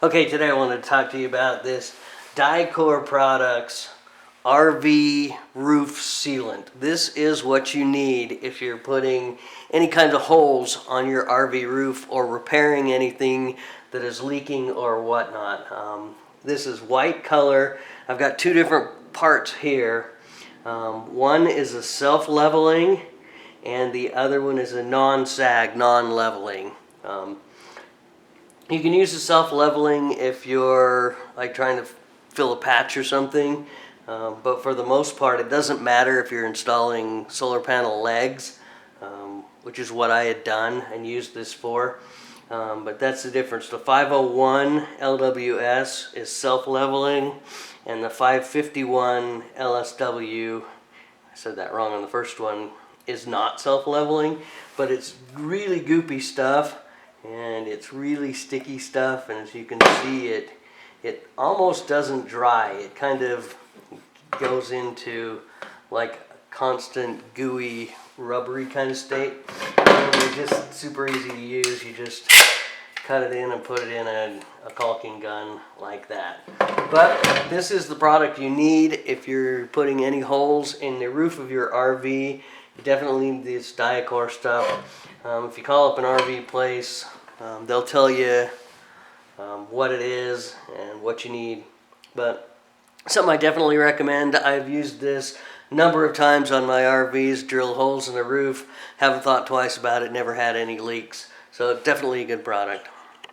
Okay, today I wanted to talk to you about this DICOR Products RV roof sealant. This is what you need if you're putting any kind of holes on your RV roof or repairing anything that is leaking or whatnot. This is white color. I've got two different parts here. One is a self-leveling and the other one is a non-sag, non-leveling. You can use the self-leveling if you're like trying to fill a patch or something, but for the most part it doesn't matter if you're installing solar panel legs, which is what I had done and used this for, but that's the difference. The 501 LWS is self-leveling and the 551 LSW, I said that wrong on the first one, is not self-leveling, but it's really goopy stuff. And it's really sticky stuff, and as you can see, it almost doesn't dry. It kind of goes into like a constant gooey, rubbery kind of state. And it's just super easy to use. You just cut it in and put it in a caulking gun like that. But this is the product you need if you're putting any holes in the roof of your RV. You definitely need this DICOR stuff. If you call up an RV place, they'll tell you what it is and what you need. But something I definitely recommend. I've used this a number of times on my RVs, drilled holes in the roof. Haven't thought twice about it, never had any leaks. So definitely a good product.